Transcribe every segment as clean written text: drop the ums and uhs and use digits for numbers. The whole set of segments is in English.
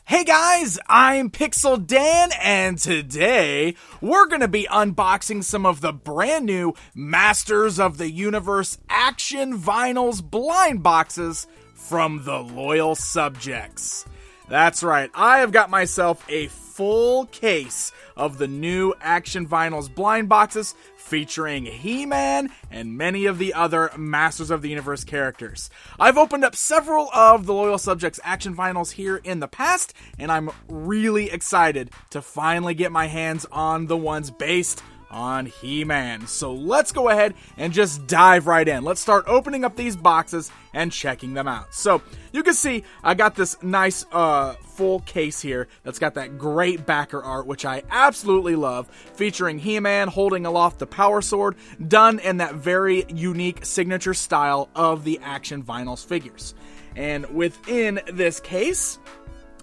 Hey guys, I'm Pixel Dan, and today we're going to be unboxing some of the brand new Masters of the Universe Action Vinyls blind boxes from the Loyal Subjects. That's right, I have got myself a full case of the new Action Vinyls blind boxes featuring He-Man and many of the other Masters of the Universe characters. I've opened up several of the Loyal Subjects Action Vinyls here in the past, and I'm really excited to finally get my hands on the ones based on He-Man. So let's go ahead and just dive right in. Let's start opening up these boxes and checking them out. So you can see I got this nice full case here that's got that great backer art, which I absolutely love, featuring He-Man holding aloft the power sword, done in that very unique signature style of the Action Vinyls figures. And within this case,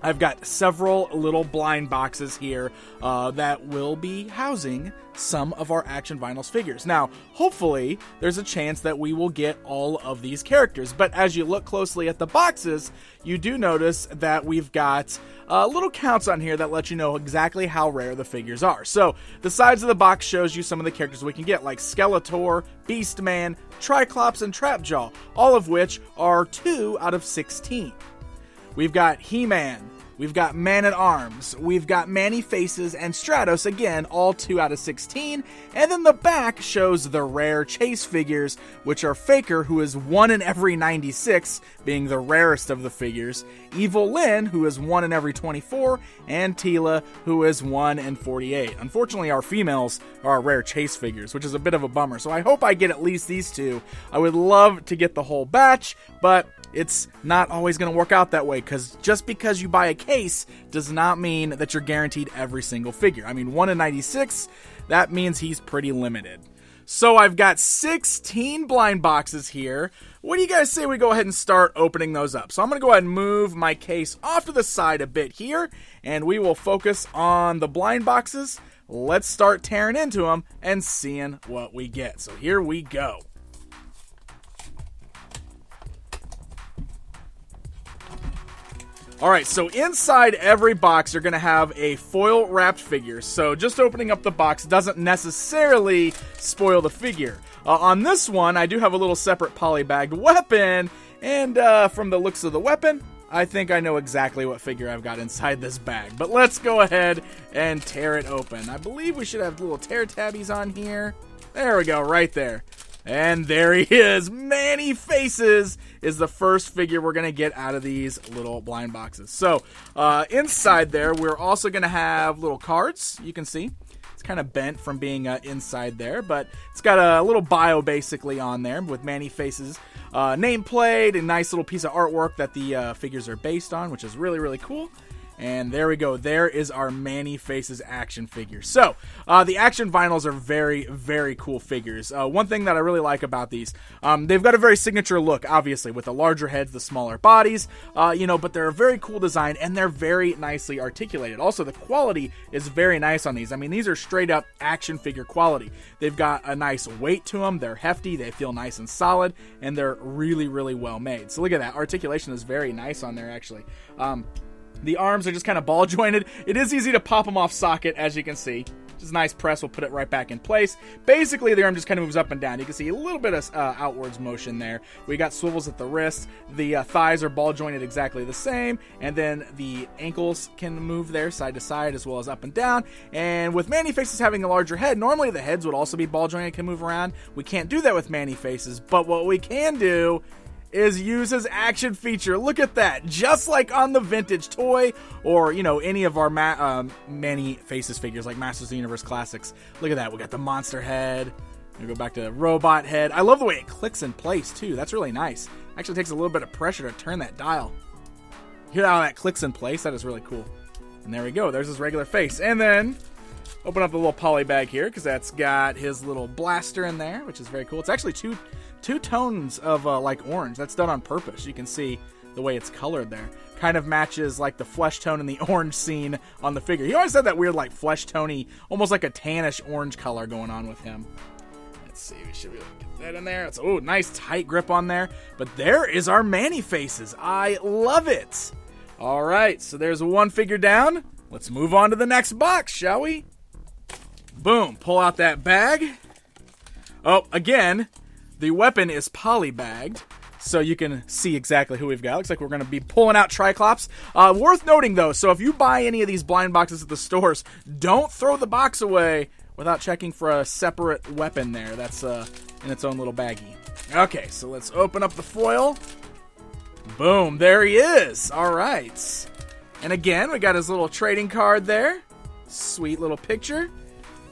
I've got several little blind boxes here that will be housing some of our Action Vinyls figures. Now, hopefully, there's a chance that we will get all of these characters, but as you look closely at the boxes, you do notice that we've got little counts on here that let you know exactly how rare the figures are. So, the sides of the box shows you some of the characters we can get, like Skeletor, Beastman, Triclops, and Trapjaw, all of which are 2 out of 16. We've got He-Man, we've got Man-at-Arms, we've got Man-E-Faces, and Stratos, again, all 2 out of 16. And then the back shows the rare chase figures, which are Faker, who is 1 in every 96, being the rarest of the figures, Evil-Lyn, who is 1 in every 24, and Teela, who is 1 in 48. Unfortunately, our females are our rare chase figures, which is a bit of a bummer, so I hope I get at least these 2. I would love to get the whole batch, but it's not always going to work out that way, because just because you buy a case does not mean that you're guaranteed every single figure. I mean, 1 in 96, that means he's pretty limited. So I've got 16 blind boxes here. What do you guys say we go ahead and start opening those up? So I'm going to go ahead and move my case off to the side a bit here, and we will focus on the blind boxes. Let's start tearing into them and seeing what we get. So here we go. Alright, so inside every box you're going to have a foil wrapped figure, so just opening up the box doesn't necessarily spoil the figure. On this one, I do have a little separate polybagged weapon, and from the looks of the weapon, I think I know exactly what figure I've got inside this bag. But let's go ahead and tear it open. I believe we should have little tear tabbies on here. There we go, right there. And there he is. Man-E-Faces is the first figure we're going to get out of these little blind boxes. So, inside there, we're also going to have little cards. You can see it's kind of bent from being inside there, but it's got a little bio basically on there with Man-E-Faces nameplate, a nice little piece of artwork that the figures are based on, which is really, really cool. And there we go. There is our Man-E-Faces action figure. So, the Action Vinyls are very, very cool figures. One thing that I really like about these, they've got a very signature look, obviously, with the larger heads, the smaller bodies, but they're a very cool design, and they're very nicely articulated. Also, the quality is very nice on these. I mean, these are straight up action figure quality. They've got a nice weight to them, they're hefty, they feel nice and solid, and they're really, really well made. So look at that. Articulation is very nice on there, actually. The arms are just kind of ball jointed. It is easy to pop them off socket, as you can see. Just a nice press will put it right back in place. Basically, the arm just kind of moves up and down. You can see a little bit of outwards motion there. We got swivels at the wrists. The thighs are ball jointed exactly the same. And then the ankles can move there side to side as well as up and down. And with Man-E-Faces having a larger head, normally the heads would also be ball jointed, can move around. We can't do that with Man-E-Faces. But what we can do is use his action feature. Look at that. Just like on the vintage toy or, any of our Man-E-Faces figures like Masters of the Universe Classics. Look at that. We got the monster head. We go back to the robot head. I love the way it clicks in place, too. That's really nice. Actually takes a little bit of pressure to turn that dial. Hear how that clicks in place? That is really cool. And there we go. There's his regular face. And then open up the little poly bag here because that's got his little blaster in there, which is very cool. It's actually two tones of like orange. That's done on purpose. You can see the way it's colored there. Kind of matches like the flesh tone in the orange scene on the figure. He always had that weird like flesh tony, almost like a tannish orange color going on with him. Let's see, we should be able to get that in there. It's nice tight grip on there. But there is our Man-E-Faces. I love it. All right, so there's one figure down. Let's move on to the next box, shall we? Boom, pull out that bag. Oh, again, the weapon is polybagged, so you can see exactly who we've got. Looks like we're going to be pulling out Triclops. Worth noting, though, so if you buy any of these blind boxes at the stores, don't throw the box away without checking for a separate weapon there. That's in its own little baggie. Okay, so let's open up the foil. Boom, there he is. All right. And again, we got his little trading card there. Sweet little picture.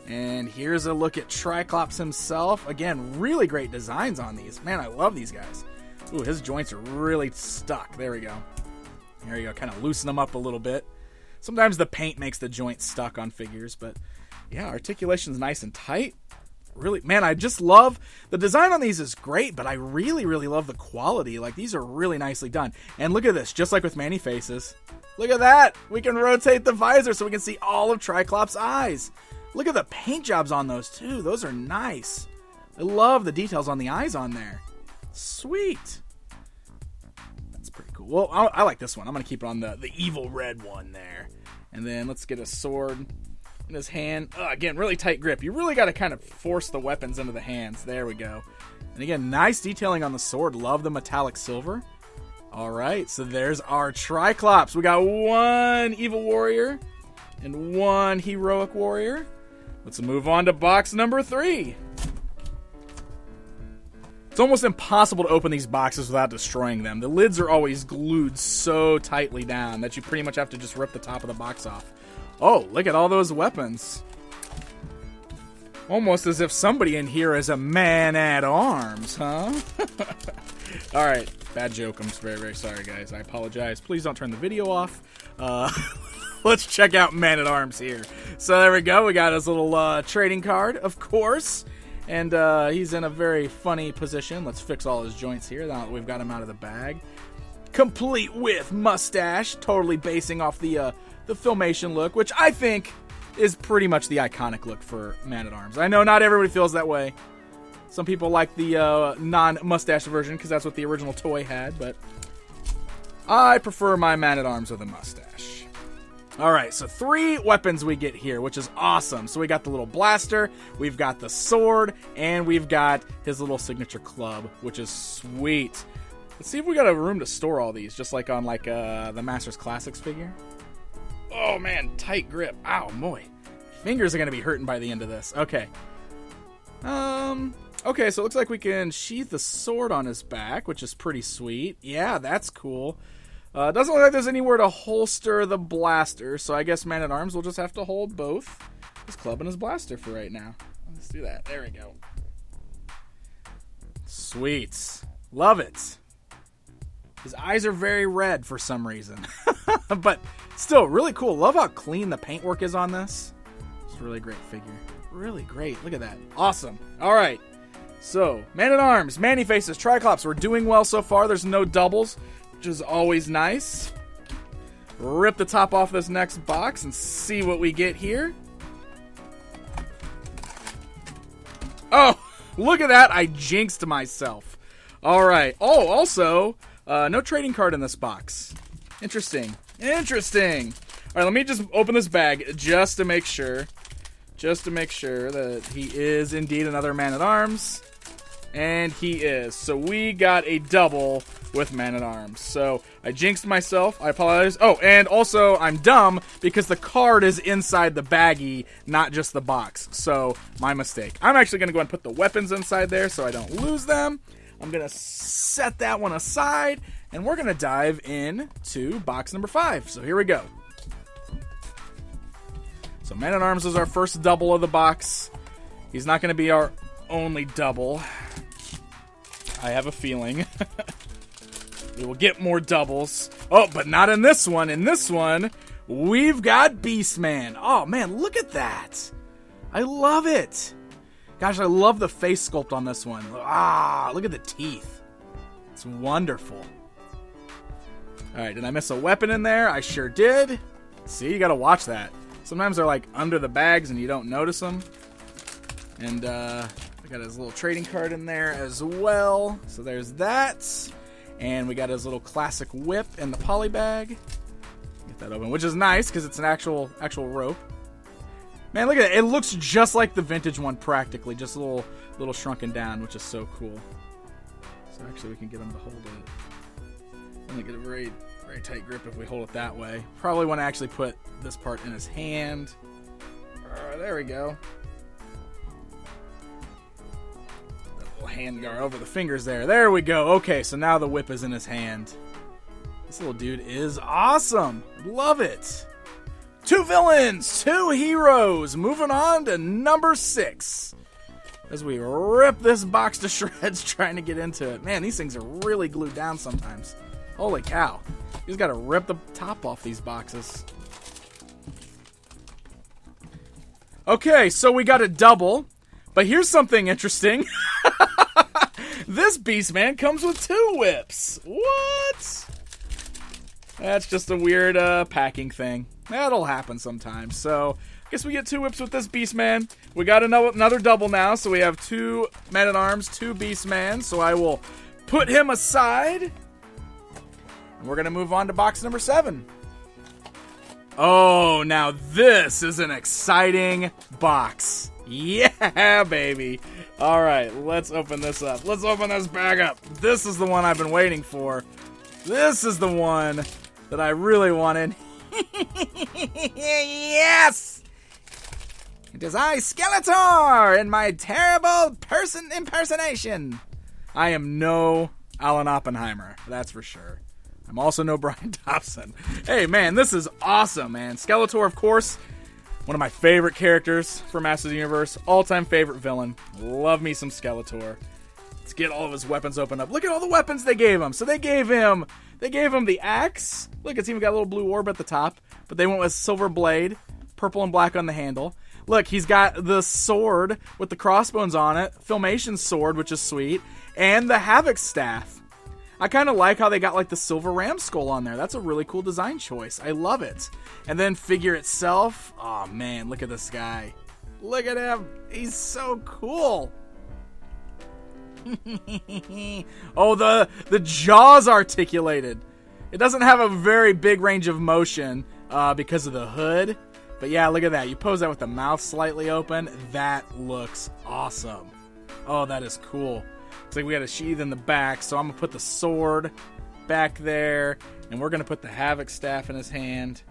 And here's a look at Triclops himself. Again, really great designs on these. Man, I love these guys. Ooh, his joints are really stuck. There we go. There you go. Kind of loosen them up a little bit. Sometimes the paint makes the joints stuck on figures, but yeah, articulation's nice and tight. Really, man, I just love the design on these is great, but I really, really love the quality. Like, these are really nicely done. And look at this, just like with Manny Faces. Look at that. We can rotate the visor so we can see all of Triclops' eyes. Look at the paint jobs on those, too. Those are nice. I love the details on the eyes on there. Sweet. That's pretty cool. Well, I like this one. I'm going to keep it on the evil red one there. And then let's get a sword in his hand. Again, really tight grip. You really got to kind of force the weapons into the hands. There we go. And again, nice detailing on the sword. Love the metallic silver. All right, so there's our Triclops. We got one evil warrior and one heroic warrior. Let's move on to box number 3. It's almost impossible to open these boxes without destroying them. The lids are always glued so tightly down that you pretty much have to just rip the top of the box off. Oh, look at all those weapons. Almost as if somebody in here is a man-at-arms, huh? All right, bad joke. I'm very, very sorry, guys. I apologize. Please don't turn the video off. Let's check out Man-at-Arms here. So there we go. We got his little trading card, of course. And he's in a very funny position. Let's fix all his joints here now that we've got him out of the bag. Complete with mustache. Totally basing off the Filmation look, which I think is pretty much the iconic look for Man-at-Arms. I know not everybody feels that way. Some people like the non-mustache version because that's what the original toy had, but I prefer my Man-at-Arms with a mustache. All right, so 3 weapons we get here, which is awesome. So we got the little blaster, we've got the sword, and we've got his little signature club, which is sweet. Let's see if we got a room to store all these, just like on the Masters Classics figure. Oh man, tight grip. Ow, boy. Fingers are going to be hurting by the end of this. Okay. Okay, so it looks like we can sheath the sword on his back, which is pretty sweet. Yeah, that's cool. Doesn't look like there's anywhere to holster the blaster, so I guess Man-at-Arms will just have to hold both his club and his blaster for right now. Let's do that. There we go. Sweet. Love it. His eyes are very red for some reason. But still, really cool. Love how clean the paintwork is on this. It's a really great figure. Really great. Look at that. Awesome. All right. So, Man-at-Arms, Manny Faces, Triclops. We're doing well so far. There's no doubles, which is always nice. Rip the top off this next box and see what we get here. Oh, look at that. I jinxed myself. All right. Oh, also, no trading card in this box. Interesting. Interesting. All right, let me just open this bag just to make sure. Just to make sure that he is indeed another Man-at-Arms. And he is. So we got a double with Man-at-Arms. So I jinxed myself. I apologize. Oh, and also I'm dumb because the card is inside the baggie, not just the box. So my mistake. I'm actually going to go and put the weapons inside there so I don't lose them. I'm going to set that one aside. And we're going to dive into box number 5. So here we go. So Man-at-Arms is our first double of the box. He's not going to be our only double. I have a feeling. We will get more doubles. Oh, but not in this one. In this one, we've got Beastman. Oh, man, look at that. I love it. Gosh, I love the face sculpt on this one. Ah, look at the teeth. It's wonderful. All right, did I miss a weapon in there? I sure did. See, you got to watch that. Sometimes they're like under the bags and you don't notice them. And we got his little trading card in there as well. So there's that. And we got his little classic whip in the poly bag. that open, which is nice because it's an actual rope. Man, look at it. It looks just like the vintage one practically, just a little shrunken down, which is so cool. So actually we can get him to hold it. And get a very, very tight grip if we hold it that way. Probably want to actually put this part in his hand. There we go. That little hand guard over the fingers there. There we go. Okay, so now the whip is in his hand. This little dude is awesome. Love it. 2 villains, 2 heroes. Moving on to number 6. As we rip this box to shreds trying to get into it. Man, these things are really glued down sometimes. Holy cow. You just gotta rip the top off these boxes. Okay, so we got a double. But here's something interesting. This beast man comes with 2 whips. What? That's just a weird packing thing. That'll happen sometimes. So, I guess we get 2 whips with this beast man. We got another double now, so we have 2 men-at-arms, 2 beast man. So I will put him aside. And we're going to move on to box number 7. Oh, now this is an exciting box. Yeah, baby. All right, let's open this up. Let's open this bag up. This is the one I've been waiting for. This is the one that I really wanted. Yes! It is I, Skeletor, in my terrible person impersonation. I am no Alan Oppenheimer, that's for sure. I'm also no Brian Dobson. Hey, man, this is awesome, man. Skeletor, of course, one of my favorite characters from Masters of the Universe. All-time favorite villain. Love me some Skeletor. Let's get all of his weapons opened up. Look at all the weapons they gave him. So they gave him the axe. Look, it's even got a little blue orb at the top. But they went with silver blade, purple and black on the handle. Look, he's got the sword with the crossbones on it. Filmation sword, which is sweet. And the Havoc staff. I kind of like how they got like the silver ram skull on there. That's a really cool design choice. I love it. And then figure itself. Oh man, look at this guy. Look at him. He's so cool. Oh, the jaw's articulated. It doesn't have a very big range of motion because of the hood. But yeah, look at that. You pose that with the mouth slightly open. That looks awesome. Oh, that is cool. Looks like we got a sheath in the back, so I'm going to put the sword back there, and we're going to put the Havoc staff in his hand,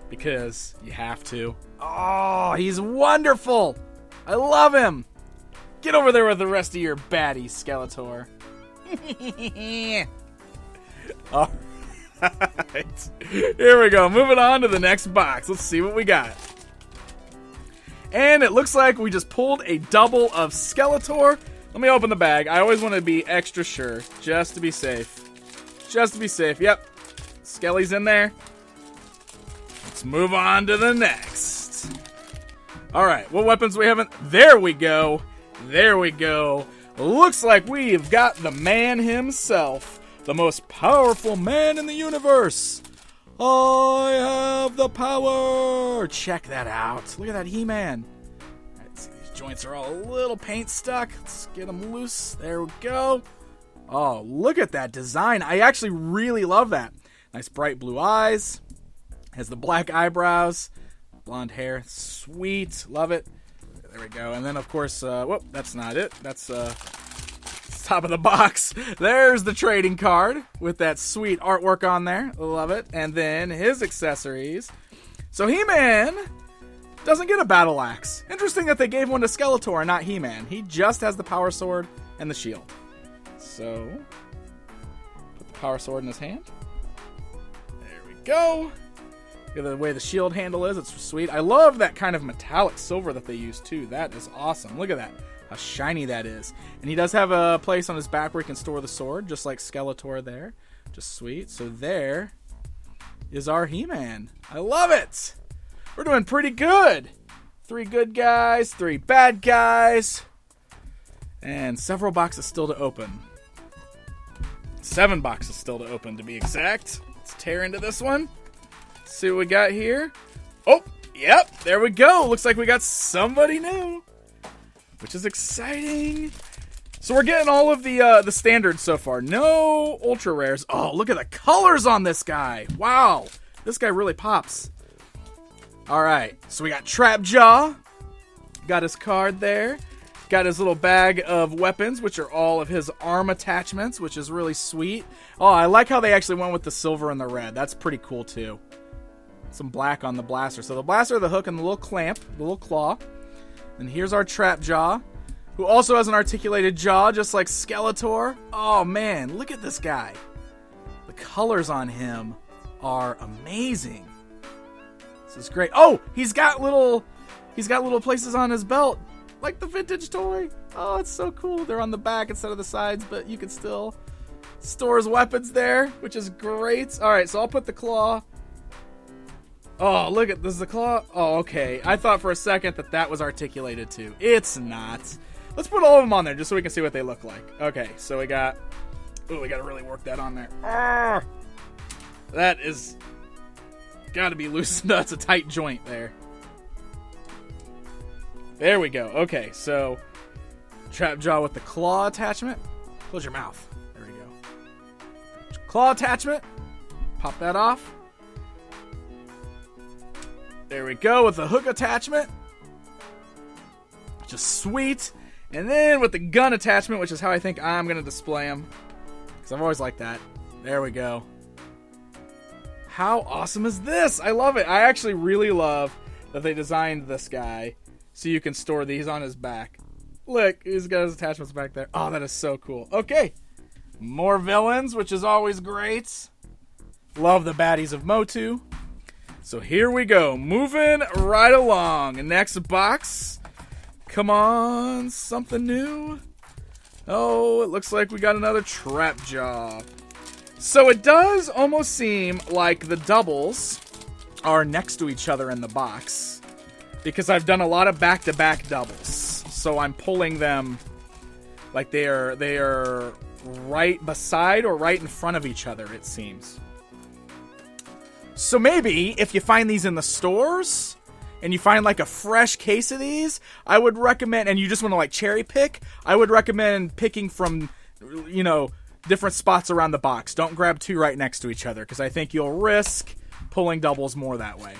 because you have to. Oh, he's wonderful! I love him! Get over there with the rest of your baddies, Skeletor. Alright, here we go. Moving on to the next box. Let's see what we got. And it looks like we just pulled a double of Skeletor. Let me open the bag. I always want to be extra sure, just to be safe. Just to be safe. Yep. Skelly's in there. Let's move on to the next. Alright, what weapons do we have? There we go. There we go. Looks like we've got the man himself. The most powerful man in the universe. I have the power. Check that out. Look at that He-Man. Joints are all a little paint stuck. Let's get them loose. There we go. Oh, look at that design. I actually really love that. Nice bright blue eyes. Has the black eyebrows. Blonde hair. Sweet. Love it. There we go. And then, of course, whoop, that's not it. That's top of the box. There's the trading card with that sweet artwork on there. Love it. And then his accessories. So He-Man doesn't get a battle axe. Interesting that they gave one to Skeletor and not He-Man. He just has the power sword and the shield. So, put the power sword in his hand. There we go. Look at the way the shield handle is. It's sweet. I love that kind of metallic silver that they use too. That is awesome. Look at that. How shiny that is. And he does have a place on his back where he can store the sword, just like Skeletor there. Just sweet. So there is our He-Man. I love it. We're doing pretty good. 3 good guys, 3 bad guys, and several boxes still to open. 7 boxes still to open, to be exact. Let's tear into this one. See what we got here. Oh, yep, there we go. Looks like we got somebody new, which is exciting. So we're getting all of the standards so far. No ultra rares. Oh, look at the colors on this guy. Wow. this guy really pops. All right, so we got Trap Jaw. Got his card there. Got his little bag of weapons, which are all of his arm attachments, which is really sweet. Oh, I like how they actually went with the silver and the red. That's pretty cool, too. Some black on the blaster. So the blaster, the hook, and the little clamp, the little claw. And here's our Trap Jaw, who also has an articulated jaw, just like Skeletor. Oh, man, look at this guy. The colors on him are amazing. This is great. Oh, he's got little places on his belt, like the vintage toy. Oh, it's so cool. They're on the back instead of the sides, but you can still store his weapons there, which is great. All right, so I'll put the claw. Oh, look at this is the claw. Oh, okay. I thought for a second that was articulated too. It's not. Let's put all of them on there just so we can see what they look like. Okay, so we got. Oh, we got to really work that on there. Ah, that is got to be loose. That's a tight joint there. There we go. Okay, so Trap Jaw with the claw attachment. Close your mouth. There we go. Claw attachment. Pop that off. There we go with the hook attachment. Just sweet. And then with the gun attachment, which is how I think I'm going to display them. Because I've always liked that. There we go. How awesome is this? I love it. I actually really love that they designed this guy so you can store these on his back. Look, he's got his attachments back there. Oh, that is so cool. Okay. More villains, which is always great. Love the baddies of Motu. So here we go. Moving right along. Next box. Come on. Something new. Oh, it looks like we got another Trap Jaw. So it does almost seem like the doubles are next to each other in the box, because I've done a lot of back-to-back doubles. So I'm pulling them like they are right beside or right in front of each other, it seems. So maybe if you find these in the stores and you find like a fresh case of these, I would recommend, and you just want to like cherry pick, I would recommend picking from, you know, different spots around the box. Don't grab two right next to each other, because I think you'll risk pulling doubles more that way.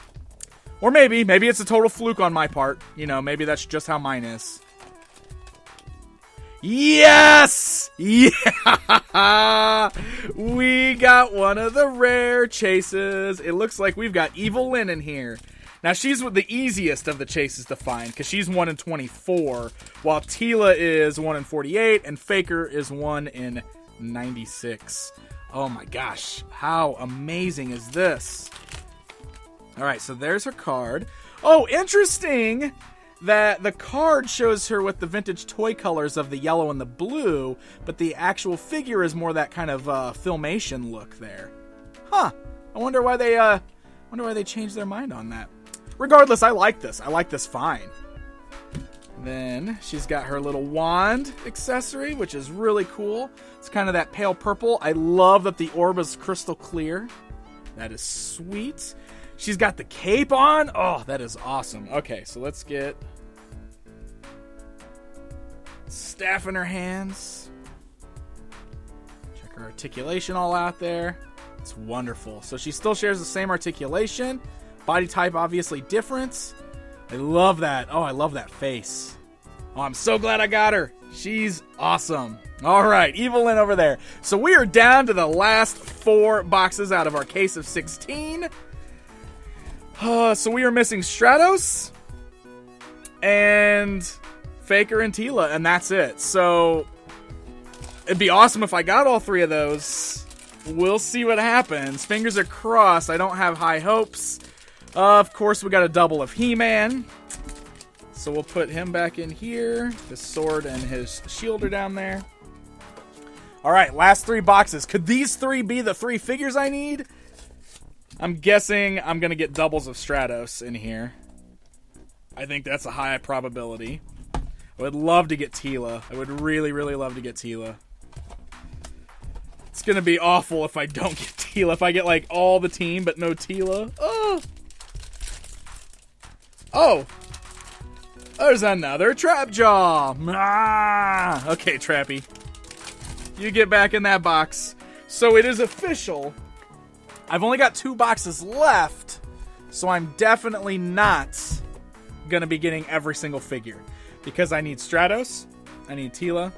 Or maybe it's a total fluke on my part. You know, maybe that's just how mine is. Yes! Yeah! We got one of the rare chases. It looks like we've got Evil-Lyn in here. Now, she's the easiest of the chases to find, because she's 1 in 24, while Teela is 1 in 48, and Faker is 1 in 96. Oh my gosh, how amazing is this? Alright, so there's her card. Oh, interesting that the card shows her with the vintage toy colors of the yellow and the blue, but the actual figure is more that kind of filmation look there. Huh. I wonder why they changed their mind on that. Regardless, I like this. I like this fine. Then she's got her little wand accessory, which is really cool. It's kind of that pale purple. I love that the orb is crystal clear. That is sweet. She's got the cape on. Oh, that is awesome. Okay, so let's get staff in her hands. Check her articulation all out there. It's wonderful. So she still shares the same articulation. Body type obviously different. I love that. Oh, I love that face. Oh, I'm so glad I got her. She's awesome. All right, Evil-Lyn over there. So we are down to the last 4 boxes out of our case of 16. So we are missing Stratos and Faker and Teela, and that's it. So it'd be awesome if I got all 3 of those. We'll see what happens. Fingers are crossed. I don't have high hopes. Of course, we got a double of He-Man. So we'll put him back in here. His sword and his shield are down there. All right, last 3 boxes. Could these 3 be the 3 figures I need? I'm guessing I'm going to get doubles of Stratos in here. I think that's a high probability. I would love to get Teela. I would really, really love to get Teela. It's going to be awful if I don't get Teela. If I get, like, all the team but no Teela. Oh! Oh! There's another Trap Jaw! Ah! Okay, Trappy. You get back in that box. So it is official. I've only got 2 boxes left, so I'm definitely not going to be getting every single figure. Because I need Stratos, I need Tila,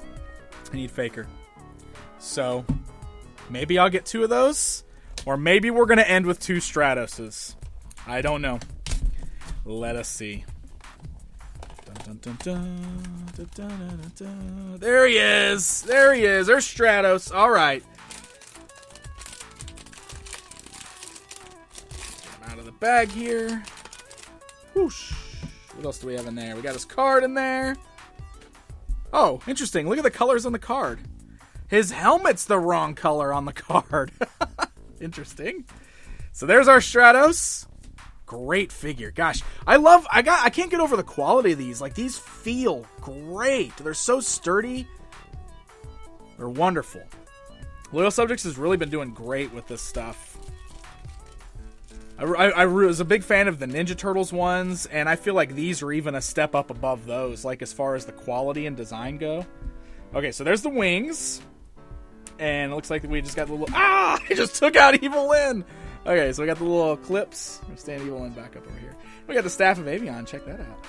I need Faker. So, maybe I'll get 2 of those, or maybe we're going to end with 2 Stratoses. I don't know. Let us see. Dun, dun, dun, dun, dun, dun, dun. There he is. There he is. There's Stratos. All right. Get him out of the bag here. Whoosh. What else do we have in there? We got his card in there. Oh, interesting. Look at the colors on the card. His helmet's the wrong color on the card. Interesting. So there's our Stratos. Great figure. Gosh, I can't get over the quality of these. Like, these feel great. They're so sturdy. They're wonderful. Loyal Subjects has really been doing great with this stuff. I was a big fan of the Ninja Turtles ones, and I feel like these are even a step up above those, like as far as the quality and design go. Okay, so there's the wings. And it looks like we just got the little... I just took out Evil-Lyn! Okay, so we got the little clips. I'm standing Evil-Lyn back up over here. We got the Staff of Avion. Check that out.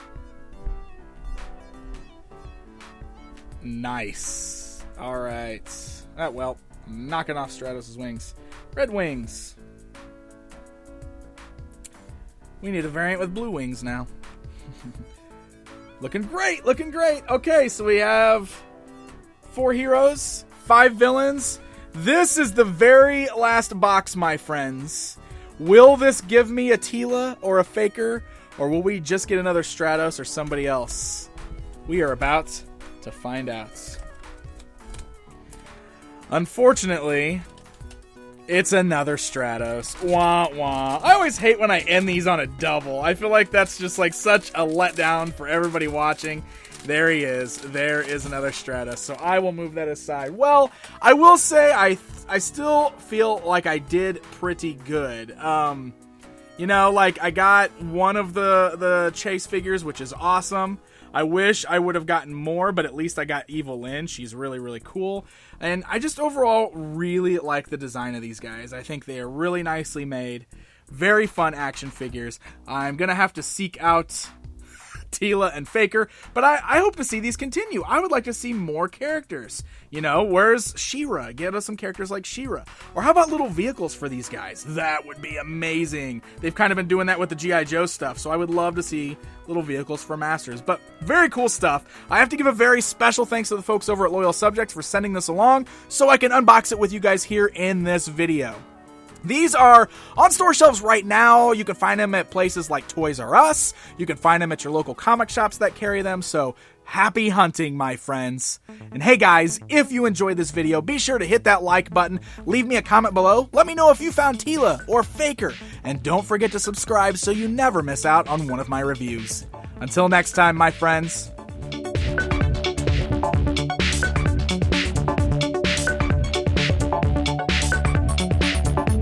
Nice. Alright. Well, I'm knocking off Stratos' wings. Red wings. We need a variant with blue wings now. Looking great, looking great. Okay, so we have 4 heroes, 5 villains. This is the very last box, my friends. Will this give me a Tila or a Faker, or will we just get another Stratos or somebody else? We are about to find out. Unfortunately, it's another Stratos. Wah, wah. I always hate when I end these on a double. I feel like that's just like such a letdown for everybody watching. There he is. There is another Stratos. So I will move that aside. Well, I will say I still feel like I did pretty good. You know, like I got one of the chase figures, which is awesome. I wish I would have gotten more, but at least I got Evil-Lyn. She's really, really cool. And I just overall really like the design of these guys. I think they are really nicely made. Very fun action figures. I'm going to have to seek out Tila and Faker, but I hope to see these continue. I would like to see more characters. You know, where's She-Ra? Get us some characters like She-Ra. Or how about little vehicles for these guys? That would be amazing. They've kind of been doing that with the G.I. Joe stuff, so I would love to see little vehicles for Masters. But very cool stuff. I have to give a very special thanks to the folks over at Loyal Subjects for sending this along so I can unbox it with you guys here in this video. These are on store shelves right now. You can find them at places like Toys R Us. You can find them at your local comic shops that carry them. So happy hunting, my friends. And hey guys, if you enjoyed this video, be sure to hit that like button. Leave me a comment below. Let me know if you found Tila or Faker. And don't forget to subscribe so you never miss out on one of my reviews. Until next time, my friends,